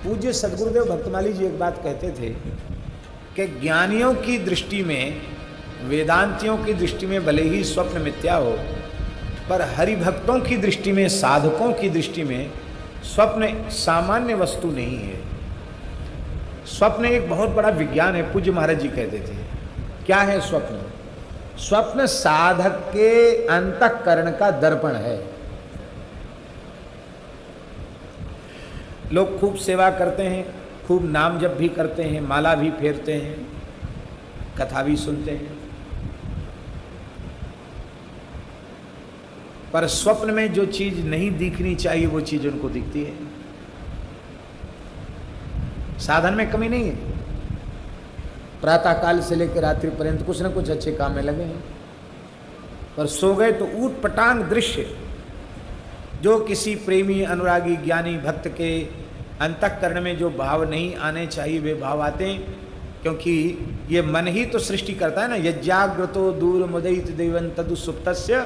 पूज्य सद्गुरुदेव भक्तमाली जी एक बात कहते थे कि ज्ञानियों की दृष्टि में, वेदांतियों की दृष्टि में भले ही स्वप्न मिथ्या हो, पर हरिभक्तों की दृष्टि में, साधकों की दृष्टि में स्वप्न सामान्य वस्तु नहीं है। स्वप्न एक बहुत बड़ा विज्ञान है। पूज्य महाराज जी कहते थे, क्या है स्वप्न? स्वप्न साधक के अंतःकरण का दर्पण है। लोग खूब सेवा करते हैं, खूब नाम जप भी करते हैं, माला भी फेरते हैं, कथा भी सुनते हैं, पर स्वप्न में जो चीज नहीं दिखनी चाहिए वो चीज उनको दिखती है। साधन में कमी नहीं है, प्रातः काल से लेकर रात्रि पर्यंत कुछ न कुछ अच्छे काम में लगे हैं, पर सो गए तो ऊट पटांग दृश्य जो किसी प्रेमी, अनुरागी, ज्ञानी भक्त के अंतःकरण में जो भाव नहीं आने चाहिए वे भाव आते हैं, क्योंकि ये मन ही तो सृष्टि करता है ना। यज्ञाग्रतो दूर मुदयित देवन तदु सुप्तस्य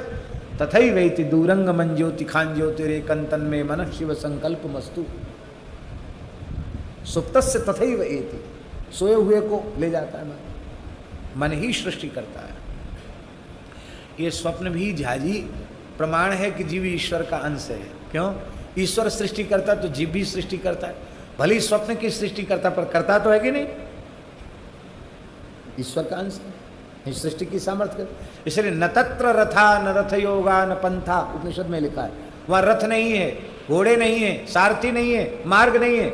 तथैवैति दूरंग मन ज्योति खान ज्योतिरेकंतन में मन शिव संकल्प मस्तु। सुप्तस्य तथैवैति, सोए हुए को ले जाता है मन, मन ही सृष्टि करता है। ये स्वप्न भी झाजी प्रमाण है कि जीव ईश्वर का अंश है। क्यों? ईश्वर सृष्टि करता तो जीव भी सृष्टि करता है। भले स्वप्न की सृष्टि करता, पर करता तो है कि नहीं? ईश्वर का अंश है, सृष्टि की सामर्थ्य। इसलिए न तत्र रथा न रथ योगा न पंथा, उपनिषद में लिखा है। वहां रथ नहीं है, घोड़े नहीं है, सारथी नहीं है, मार्ग नहीं है,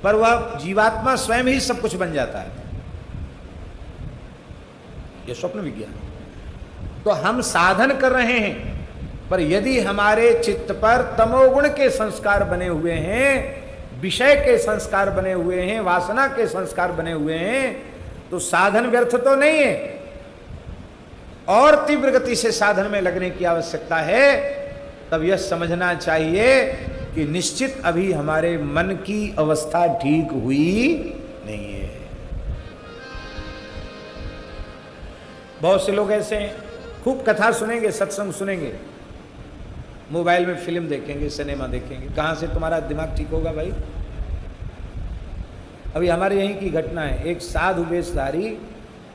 पर वह जीवात्मा स्वयं ही सब कुछ बन जाता है। यह स्वप्न विज्ञान। तो हम साधन कर रहे हैं, पर यदि हमारे चित्त पर तमोगुण के संस्कार बने हुए हैं, विषय के संस्कार बने हुए हैं, वासना के संस्कार बने हुए हैं, तो साधन व्यर्थ तो नहीं है। और तीव्र गति से साधन में लगने की आवश्यकता है। तब यह समझना चाहिए कि निश्चित अभी हमारे मन की अवस्था ठीक हुई नहीं है। बहुत से लोग ऐसे हैं, खूब कथा सुनेंगे, सत्संग सुनेंगे, मोबाइल में फिल्म देखेंगे, सिनेमा देखेंगे। कहां से तुम्हारा दिमाग ठीक होगा भाई? अभी हमारे यहीं की घटना है। एक साधु वेशधारी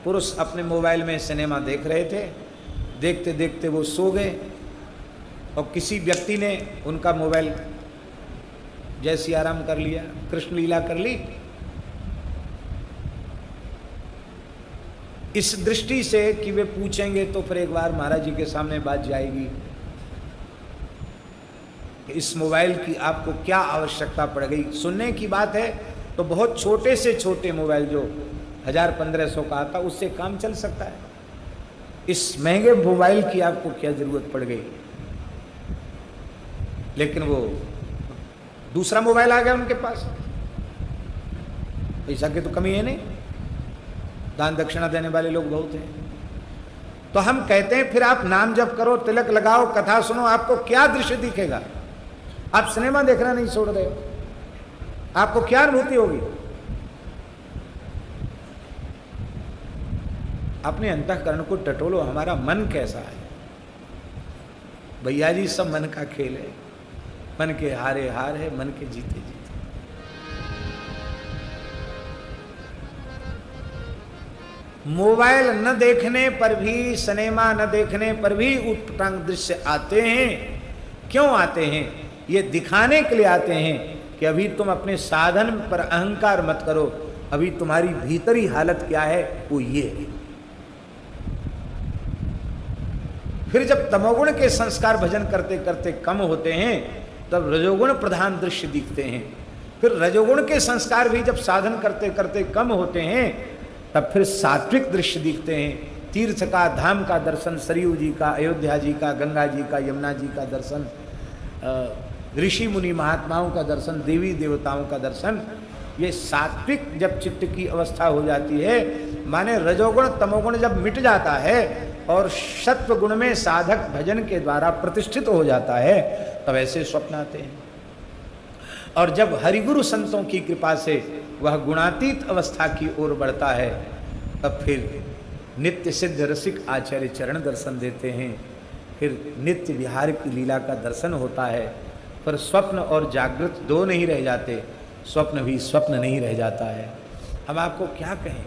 पुरुष अपने मोबाइल में सिनेमा देख रहे थे, देखते देखते वो सो गए, और किसी व्यक्ति ने उनका मोबाइल जैसी आराम कर लिया, कृष्ण लीला कर ली। इस दृष्टि से कि वे पूछेंगे तो फिर एक बार महाराज जी के सामने बात जाएगी, इस मोबाइल की आपको क्या आवश्यकता पड़ गई। सुनने की बात है तो बहुत छोटे से छोटे मोबाइल जो 1000-1500 का आता, उससे काम चल सकता है। इस महंगे मोबाइल की आपको क्या जरूरत पड़ गई? लेकिन वो दूसरा मोबाइल आ गया उनके पास, पैसा की तो कमी है नहीं, दान दक्षिणा देने वाले लोग बहुत हैं। तो हम कहते हैं फिर आप नाम जप करो, तिलक लगाओ, कथा सुनो, आपको क्या दृश्य दिखेगा? आप सिनेमा देखना नहीं छोड़ रहे हो, आपको क्या अनुभूति होगी? अपने अंतःकरण को टटोलो, हमारा मन कैसा है? भैया जी सब मन का खेल है, मन के हारे हार है, मन के जीते जीते। मोबाइल न देखने पर भी, सिनेमा न देखने पर भी उत्पटांग दृश्य आते हैं। क्यों आते हैं? ये दिखाने के लिए आते हैं कि अभी तुम अपने साधन पर अहंकार मत करो, अभी तुम्हारी भीतरी हालत क्या है वो ये है। फिर जब तमोगुण के संस्कार भजन करते करते कम होते हैं, तब रजोगुण प्रधान दृश्य दिखते हैं। फिर रजोगुण के संस्कार भी जब साधन करते करते कम होते हैं, तब फिर सात्विक दृश्य दिखते हैं। तीर्थ का, धाम का दर्शन, सरयू जी का, अयोध्या जी का, गंगा जी का, यमुना जी का दर्शन, ऋषि मुनि महात्माओं का दर्शन, देवी देवताओं का दर्शन, ये सात्विक जब चित्त की अवस्था हो जाती है, माने रजोगुण तमोगुण जब मिट जाता है और सत्व गुण में साधक भजन के द्वारा प्रतिष्ठित हो जाता है, तब ऐसे स्वप्न आते हैं। और जब हरिगुरु संतों की कृपा से वह गुणातीत अवस्था की ओर बढ़ता है, तब फिर नित्य सिद्ध रसिक आचार्य चरण दर्शन देते हैं, फिर नित्य विहार की लीला का दर्शन होता है। पर स्वप्न और जागृत दो नहीं रह जाते, स्वप्न भी स्वप्न नहीं रह जाता है। हम आपको क्या कहें,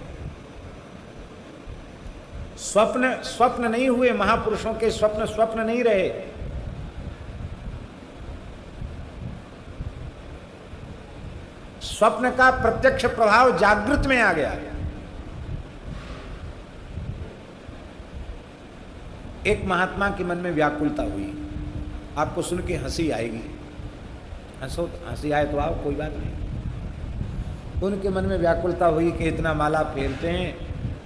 स्वप्न स्वप्न नहीं हुए, महापुरुषों के स्वप्न स्वप्न नहीं रहे। स्वप्न का प्रत्यक्ष प्रभाव जागृत में आ गया। एक महात्मा के मन में व्याकुलता हुई, आपको सुन के हंसी आएगी, हंसो, हंसी आए तो आओ, कोई बात नहीं। उनके मन में व्याकुलता हुई कि इतना माला फेरते हैं,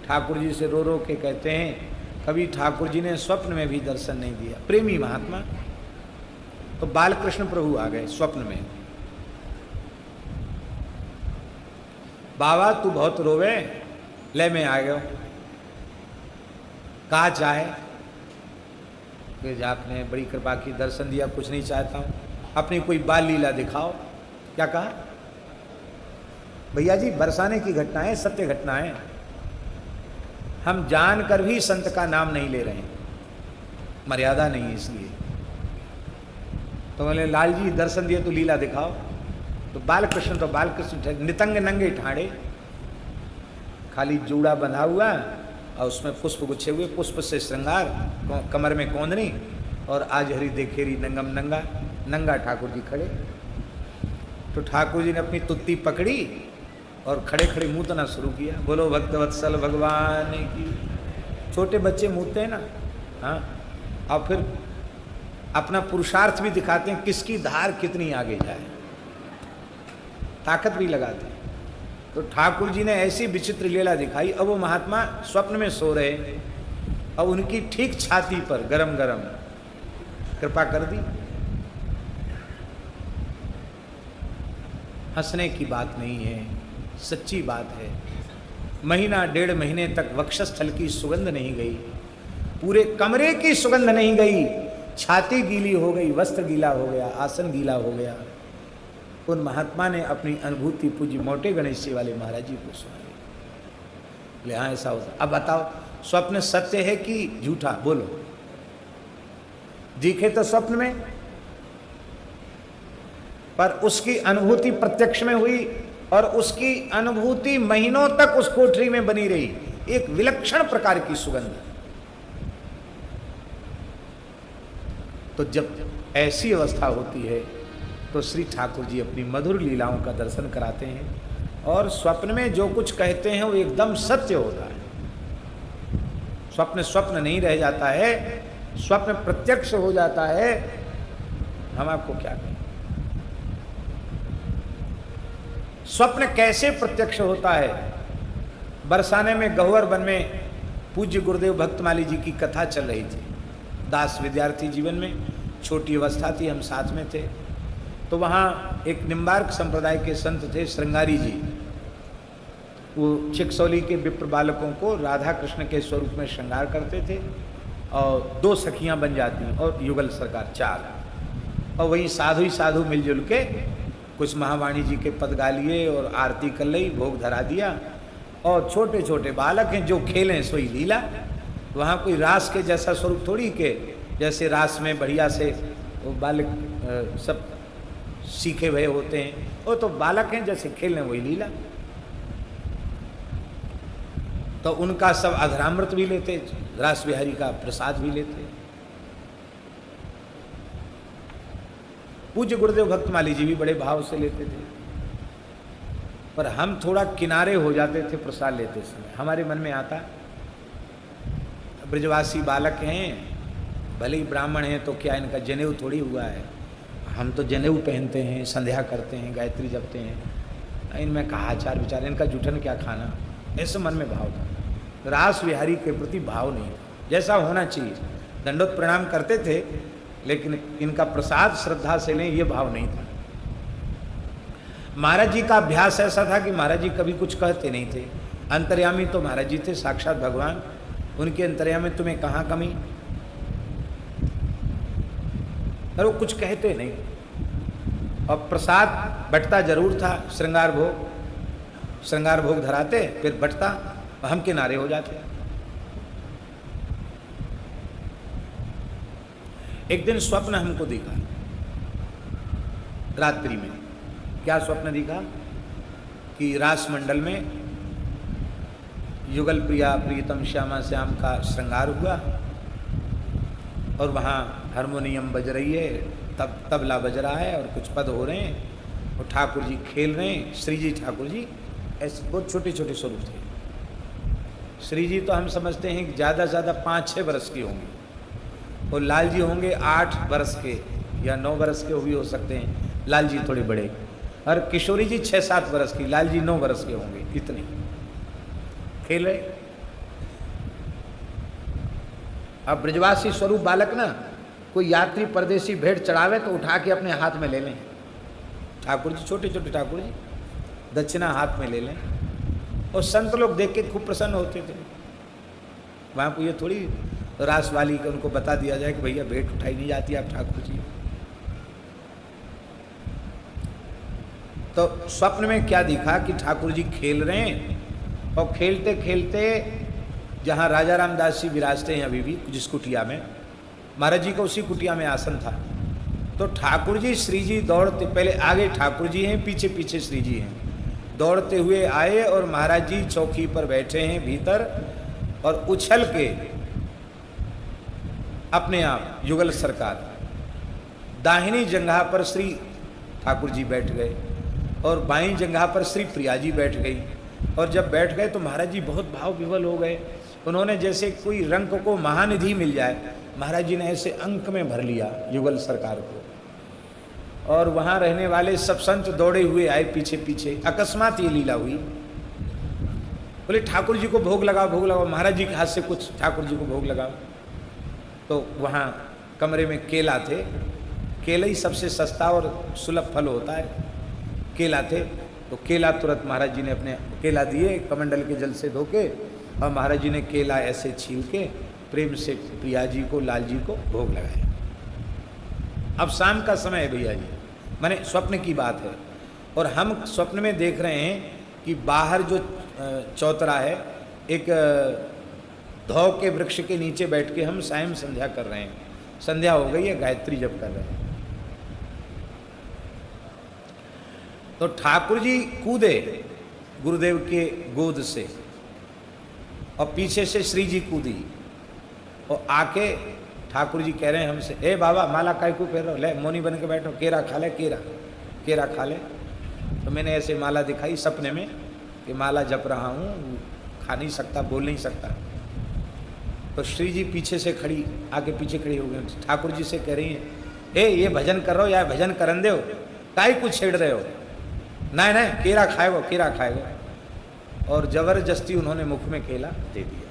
ठाकुर जी से रो रो के कहते हैं, कभी ठाकुर जी ने स्वप्न में भी दर्शन नहीं दिया। प्रेमी महात्मा। तो बालकृष्ण प्रभु आ गए स्वप्न में। बाबा तू बहुत रोवे, ले मैं आ गया, कहा चाहे कि आपने बड़ी कृपा की, दर्शन दिया, कुछ नहीं चाहता हूं, अपनी कोई बाल लीला दिखाओ। क्या कहा? भैया जी बरसाने की घटनाएं सत्य घटनाएं, हम जानकर भी संत का नाम नहीं ले रहे हैं, मर्यादा नहीं है इसलिए। तो बोले लाल जी दर्शन दिए तो लीला दिखाओ। तो बालकृष्ण नितंग नंगे ठाड़े, खाली जूड़ा बंधा हुआ और उसमें पुष्प गुच्छे हुए, पुष्प से श्रृंगार, कमर में कोंदनी, और आज हरी देखेरी नंगम नंगा, नंगा ठाकुर जी खड़े। तो ठाकुर जी ने अपनी तुत्ती पकड़ी और खड़े खड़े मूतना शुरू किया। बोलो भक्तवत्सल भगवान की। छोटे बच्चे मूतते हैं ना, हाँ, और फिर अपना पुरुषार्थ भी दिखाते हैं, किसकी धार कितनी आगे जाए, ताकत भी लगाते हैं। तो ठाकुर जी ने ऐसी विचित्र लीला दिखाई। अब वो महात्मा स्वप्न में सो रहे, और उनकी ठीक छाती पर गरम गरम कृपा कर दी। हंसने की बात नहीं है, सच्ची बात है। महीना डेढ़ महीने तक वक्षस्थल की सुगंध नहीं गई, पूरे कमरे की सुगंध नहीं गई, छाती गीली हो गई, वस्त्र गीला हो गया, आसन गीला हो गया। उन महात्मा ने अपनी अनुभूति पूज्य मोटे गणेश जी वाले महाराज जी को सुनाई। बोले हाँ ऐसा होता। अब बताओ स्वप्न सत्य है कि झूठा? बोलो। दिखे तो स्वप्न में, पर उसकी अनुभूति प्रत्यक्ष में हुई, और उसकी अनुभूति महीनों तक उस कोठरी में बनी रही, एक विलक्षण प्रकार की सुगंध। तो जब ऐसी अवस्था होती है तो श्री ठाकुर जी अपनी मधुर लीलाओं का दर्शन कराते हैं, और स्वप्न में जो कुछ कहते हैं वो एकदम सत्य होता है। स्वप्न स्वप्न नहीं रह जाता है, स्वप्न प्रत्यक्ष हो जाता है। हम आपको क्या कहें, स्वप्न कैसे प्रत्यक्ष होता है? बरसाने में गहुवर वन में पूज्य गुरुदेव भक्तमाली जी की कथा चल रही थी। दास विद्यार्थी जीवन में छोटी अवस्था थी, हम साथ में थे। तो वहाँ एक निम्बार्क संप्रदाय के संत थे श्रृंगारी जी, वो चिकसौली के विप्र बालकों को राधा कृष्ण के स्वरूप में श्रृंगार करते थे, और 2 सखियां बन जाती और युगल सरकार 4, और वही साधु ही साधु मिलजुल के कुछ महावाणी जी के पद गा लिए और आरती कर ली, भोग धरा दिया, और छोटे छोटे बालक हैं जो खेलें सोई लीला। वहाँ कोई रास के जैसा स्वरूप थोड़ी के, जैसे रास में बढ़िया से वो बालक सब सीखे हुए होते हैं, वो तो बालक हैं जैसे खेलने वही लीला। तो उनका सब अधरामृत भी लेते, रास बिहारी का प्रसाद भी लेते। पूज्य गुरुदेव भक्तमाली जी भी बड़े भाव से लेते थे, पर हम थोड़ा किनारे हो जाते थे प्रसाद लेते समय। हमारे मन में आता, ब्रजवासी बालक हैं, भले ही ब्राह्मण हैं तो क्या इनका जनेऊ थोड़ी हुआ है, हम तो जनेऊ पहनते हैं, संध्या करते हैं, गायत्री जपते हैं, इनमें कहा आचार विचार, इनका जूठन क्या खाना, ऐसे मन में भाव था। रास विहारी के प्रति भाव नहीं था, जैसा होना चाहिए। दंडोत प्रणाम करते थे, लेकिन इनका प्रसाद श्रद्धा से लें ये भाव नहीं था। महाराज जी का अभ्यास ऐसा था कि महाराज जी कभी कुछ कहते नहीं थे। अंतर्यामी तो महाराज जी थे, साक्षात भगवान, उनके अंतर्यामी तुम्हें कहाँ कमी, पर वो कुछ कहते नहीं। और प्रसाद बटता जरूर था, श्रृंगार भोग धराते, फिर बटता, हम किनारे हो जाते। एक दिन स्वप्न हमको दिखा रात्रि में। क्या स्वप्न दिखा? कि रास मंडल में युगल प्रिया प्रीतम श्यामा श्याम का श्रृंगार हुआ और वहाँ हारमोनियम बज रही है, तब तबला बज रहा है और कुछ पद हो रहे हैं और ठाकुर जी खेल रहे हैं। श्री जी ठाकुर जी ऐसे बहुत छोटे छोटे स्वरूप थे। श्री जी तो हम समझते हैं कि ज़्यादा से ज़्यादा 5-6 बरस की होंगी और लाल जी होंगे 8 बरस के या 9 बरस के भी हो सकते हैं, लाल जी थोड़े बड़े। और किशोरी जी 6-7 बरस की, लाल जी 9 बरस के होंगे, इतने खेल रहे। अब ब्रजवासी स्वरूप बालक ना, कोई यात्री परदेसी भेंट चढ़ावे तो उठा के अपने हाथ में ले लें। ठाकुर जी छोटे छोटे ठाकुर जी दक्षिणा हाथ में ले लें और संत लोग देख के खूब प्रसन्न होते थे। वहाँ को ये थोड़ी रास वाली के उनको बता दिया जाए कि भैया भेंट उठाई नहीं जाती आप ठाकुर जी। तो स्वप्न में क्या दिखा कि ठाकुर जी खेल रहे हैं और खेलते खेलते जहाँ राजा रामदास जी विराजते हैं अभी भी जिस कुटिया में, महाराज जी का उसी कुटिया में आसन था। तो ठाकुर जी श्री जी दौड़ते, पहले आगे ठाकुर जी हैं, पीछे पीछे श्री जी हैं, दौड़ते हुए आए और महाराज जी चौकी पर बैठे हैं भीतर और उछल के अपने आप युगल सरकार दाहिनी जंघा पर श्री ठाकुर जी बैठ गए और बाईं जंघा पर श्री प्रिया जी बैठ गई। और जब बैठ गए तो महाराज जी बहुत भाव विवल हो गए। उन्होंने जैसे कोई रंग को महानिधि मिल जाए, महाराज जी ने ऐसे अंक में भर लिया युगल सरकार को। और वहाँ रहने वाले सब संत दौड़े हुए आए पीछे पीछे। अकस्मात ये लीला हुई, बोले ठाकुर जी को भोग लगाओ, भोग लगाओ, महाराज जी के हाथ से कुछ ठाकुर जी को भोग लगाओ। तो वहाँ कमरे में केला थे, केला ही सबसे सस्ता और सुलभ फल होता है, केला थे। तो केला तुरंत महाराज जी ने अपने केला दिए कमंडल के जल से धो के, और महाराज जी ने केला ऐसे छील के प्रेम से प्रिया जी को, लाल जी को भोग लगाया। अब शाम का समय है भैया जी, माने स्वप्न की बात है। और हम स्वप्न में देख रहे हैं कि बाहर जो चौतरा है, एक धौ के वृक्ष के नीचे बैठ के हम सायं संध्या कर रहे हैं। संध्या हो गई है, गायत्री जप कर रहे हैं। तो ठाकुर जी कूदे गुरुदेव के गोद से और पीछे से श्री जी कूदी और आके ठाकुर जी कह रहे हैं हमसे, ए बाबा माला काय को फेर रहो, ले मोनी बन के बैठो, केरा खा ले, केरा खा ले। तो मैंने ऐसे माला दिखाई सपने में कि माला जप रहा हूँ, खा नहीं सकता, बोल नहीं सकता। तो श्री जी पीछे से खड़ी, आके पीछे खड़ी हो गई, ठाकुर जी से कह रही हैं, ए ये भजन कर रहे हो या भजन करन दे हो, काहे कुछ छेड़ रहे हो, नहीं नहीं केरा खाएगो, केरा खाएगो। और जबरदस्ती उन्होंने मुख में केला दे दिया।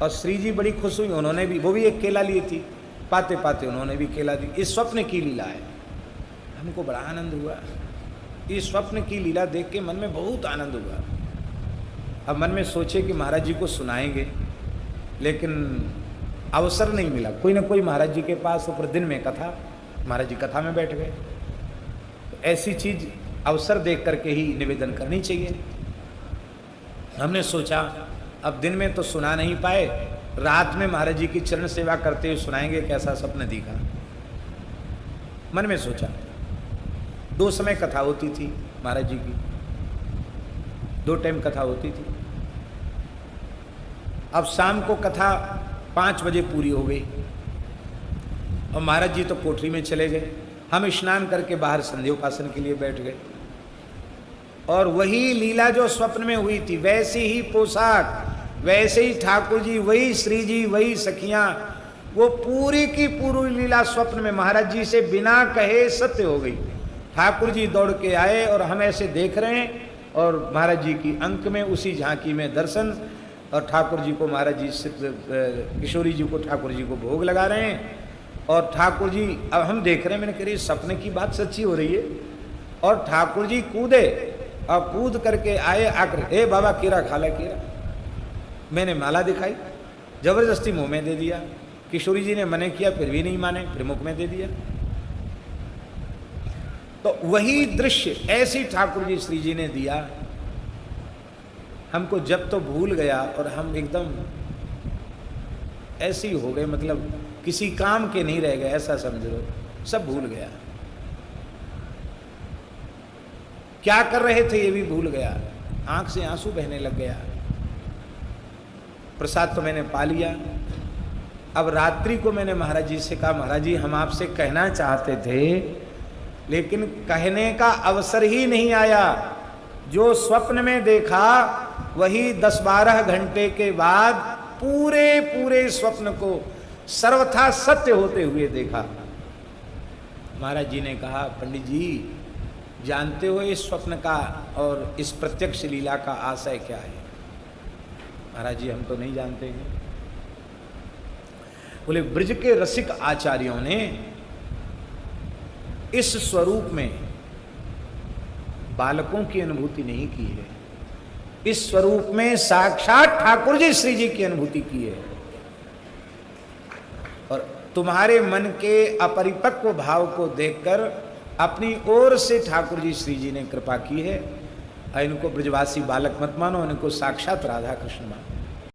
और श्री जी बड़ी खुश हुई, उन्होंने भी, वो भी एक केला ली थी, पाते पाते उन्होंने भी केला दी। इस स्वप्न की लीला है। हमको बड़ा आनंद हुआ, इस स्वप्न की लीला देख के मन में बहुत आनंद हुआ। अब मन में सोचे कि महाराज जी को सुनाएंगे, लेकिन अवसर नहीं मिला। कोई ना कोई महाराज जी के पास ऊपर दिन में कथा, महाराज जी कथा में बैठ गए। तो ऐसी चीज अवसर देख करके ही निवेदन करनी चाहिए। हमने सोचा अब दिन में तो सुना नहीं पाए, रात में महाराज जी की चरण सेवा करते हुए सुनाएंगे, कैसा सपन दिखा। मन में सोचा। 2 समय कथा होती थी महाराज जी की, 2 टाइम कथा होती थी। अब शाम को कथा 5 बजे पूरी हो गई और महाराज जी तो कोठरी में चले गए। हम स्नान करके बाहर संध्योपासन के लिए बैठ गए और वही लीला जो स्वप्न में हुई थी, वैसी ही पोशाक, वैसे ही ठाकुर जी, वही श्री जी, वही सखियां, वो पूरी की पूरी लीला स्वप्न में महाराज जी से बिना कहे सत्य हो गई। ठाकुर जी दौड़ के आए और हम ऐसे देख रहे हैं और महाराज जी की अंक में उसी झांकी में दर्शन, और ठाकुर जी को महाराज जी से, किशोरी जी को ठाकुर जी को भोग लगा रहे हैं। और ठाकुर जी, अब हम देख रहे हैं, मैंने कह रही सपने की बात सच्ची हो रही है। और ठाकुर जी कूदे और कूद करके आए, आकर हे बाबा केरा खा ले, केरा। मैंने माला दिखाई, जबरदस्ती मुंह में दे दिया। किशोरी जी ने मने किया, फिर भी नहीं माने, फिर मुख में दे दिया। तो वही दृश्य ऐसी ठाकुर जी श्री जी ने दिया, हमको जब तो भूल गया और हम एकदम ऐसे ही हो गए, मतलब किसी काम के नहीं रह गए, ऐसा समझ लो, सब भूल गया। क्या कर रहे थे ये भी भूल गया, आंख से आंसू बहने लग गया। प्रसाद तो मैंने पा लिया। अब रात्रि को मैंने महाराज जी से कहा, महाराज जी हम आपसे कहना चाहते थे लेकिन कहने का अवसर ही नहीं आया। जो स्वप्न में देखा वही 10-12 घंटे के बाद पूरे पूरे स्वप्न को सर्वथा सत्य होते हुए देखा। महाराज जी ने कहा, पंडित जी जानते हो इस स्वप्न का और इस प्रत्यक्ष लीला का आशय क्या है? महाराज जी हम तो नहीं जानते हैं। बोले ब्रज के रसिक आचार्यों ने इस स्वरूप में बालकों की अनुभूति नहीं की है, इस स्वरूप में साक्षात ठाकुर जी श्री जी की अनुभूति की है। और तुम्हारे मन के अपरिपक्व भाव को देखकर अपनी ओर से ठाकुर जी श्री जी ने कृपा की है। इनको ब्रजवासी बालक मत मानो, इनको साक्षात राधा कृष्ण मानो।